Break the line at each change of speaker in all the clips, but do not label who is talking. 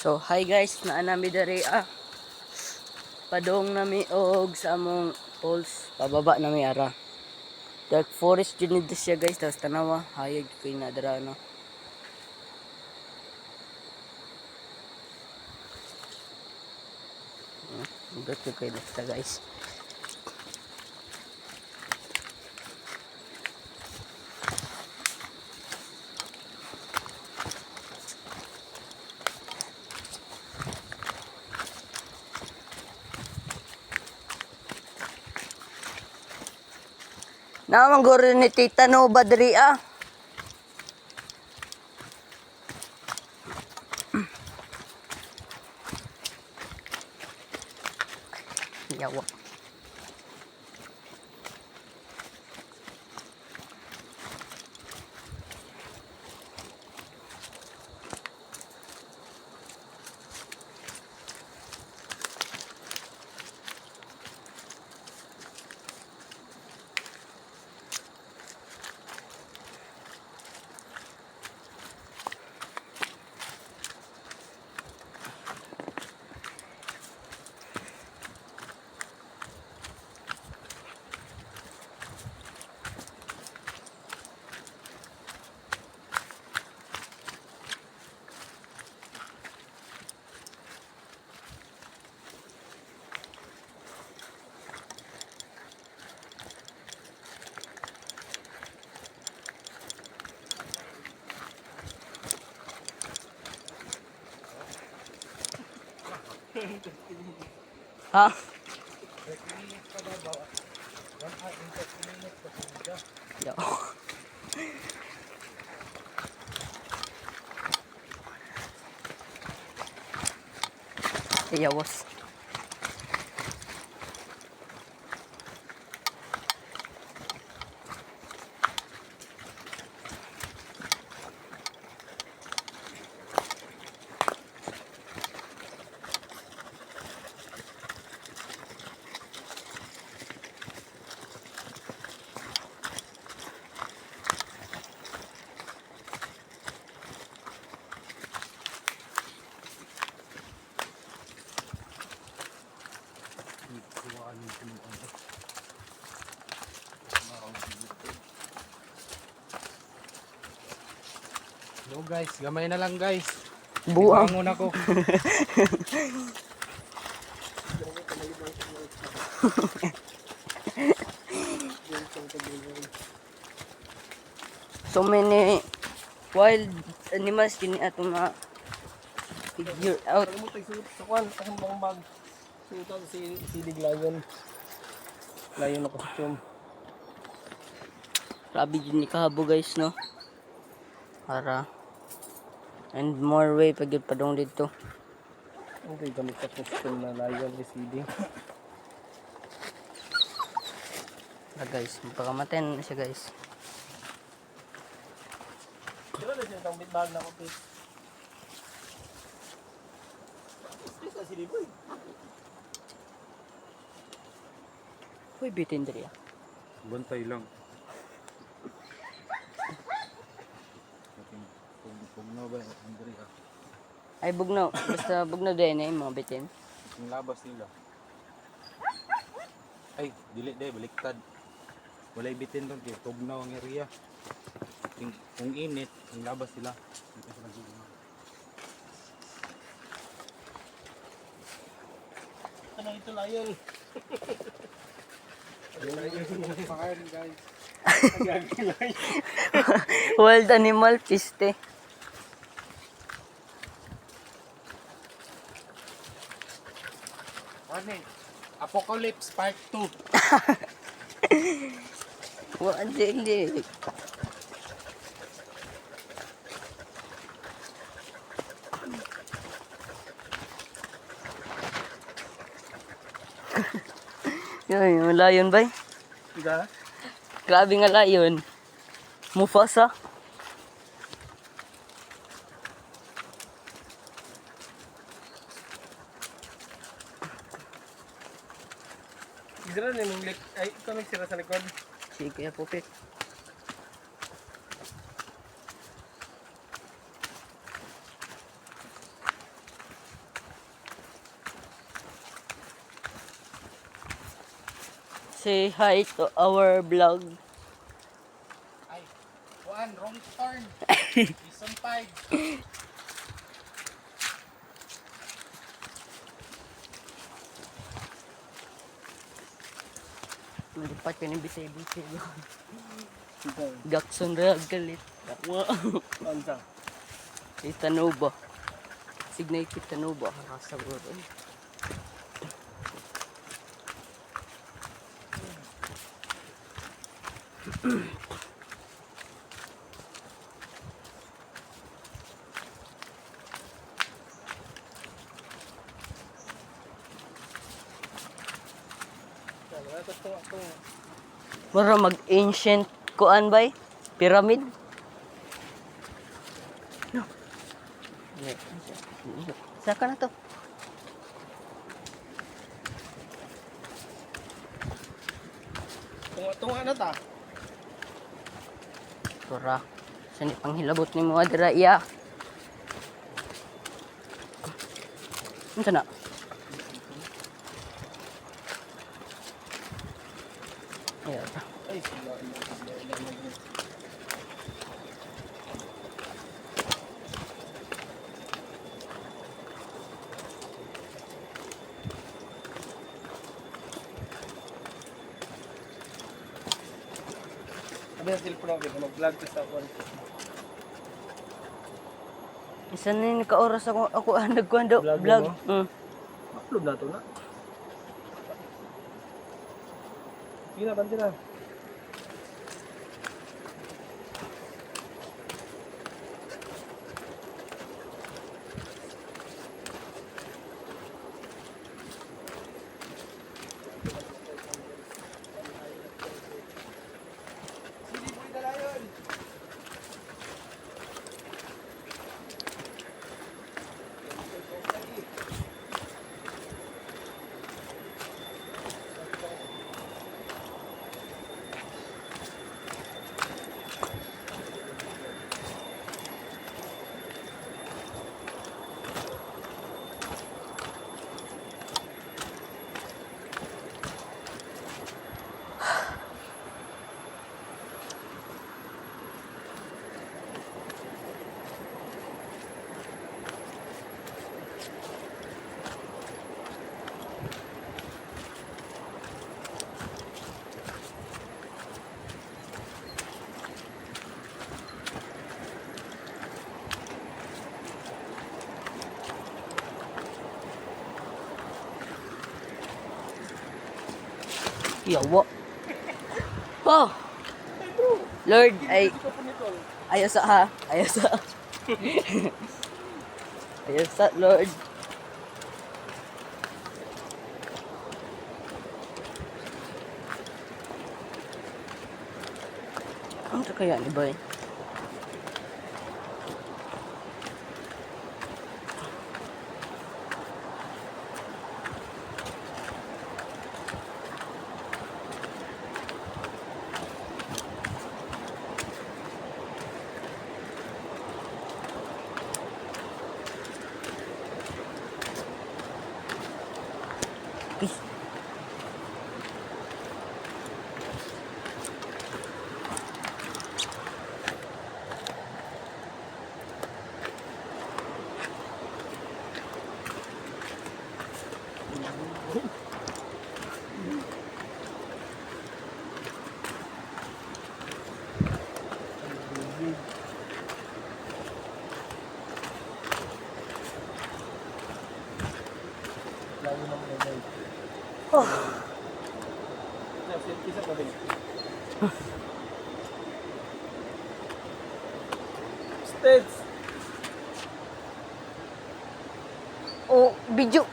So hi guys, naanami diri padong nami og sa among falls, pababa nami ara. Dark forest jud siya guys, tapos tanawa hayag kay na dara no. Dito kay dito guys. Naman guro ni Tita no badri Yawa. Ha? Yo. Yawas.
Hello guys, gamay na lang guys.
Buang.
Bangon ako.
So many wild animals kini ato nga figure out.
Ano mo tayo sa kwan, akong mga mag sutan si Silig Lion. Lion na costume.
Grabe jud ni kahabo guys no. Para and more way pag yun padong dito.
Ang tayo gamit sa costume na Lion ni Silig.
Guys, magpakamaten na siya guys.
Pero na siya itong bitbag na ko pit. Is na Silig boy.
Uy, bitin diri
Bantay lang. Pugnaw ba ang diri ah.
Ay bugnaw, basta bugnaw din eh mga bitin.
Yung labas nila. Ay, dili day baliktad. Walay bitin doon kay pugnaw ang area. Kung init, yung labas sila. Dito sila gugnaw. Ano ito Lion? Pangalan guys.
Wild animal piste.
Ano Apocalypse Part 2.
Wa dili. Yung lion ba?
Diba?
Grabe nga lion. Mufasa.
Gisira na yung ay ikaw nagsira sa likod.
Sige kaya pupit. Say hi to our vlog.
Ay, wrong turn. Season 5.
Malipat ka ng bisay-bisay. Gakson reag galit.
Ansa?
Itanova. Signate Itanova. Rasa bro. Mura mag-ancient kuan bay? Pyramid? No. Saka na to.
Tunga na ta.
Tura. Sani panghilabot ni mga dira iya. Unsa na? Ayan.
Ay, Ada cellphone ako, mag-vlog ko sa ako.
Isa na yung ka-oras ako nagkuhan daw. Vlog.
Upload na to na. Sige na, banti na.
Yawa. Oh. Lord, ayos ha. Ayos sa. Ayos sa, Lord. Ano sa kaya ni Boy? Oh.
States.
Oh, video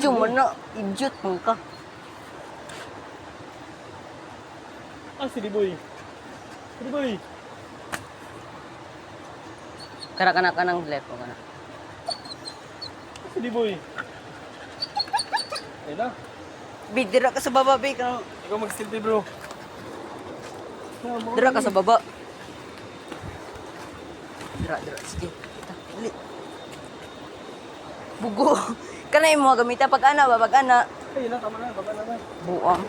mana? Idiot man ka.
Sige boy. Sige boy.
Kana kanang left o kana.
Sige boy. Ayun na.
Dira ka sa baba, be.
Ikaw mag-selfie bro.
Dira ka sa baba. Dira. Sige. Uli. Bugo. Kanay mo gamita pag ana.
Ayun na, tama na. Baba na.
Buang.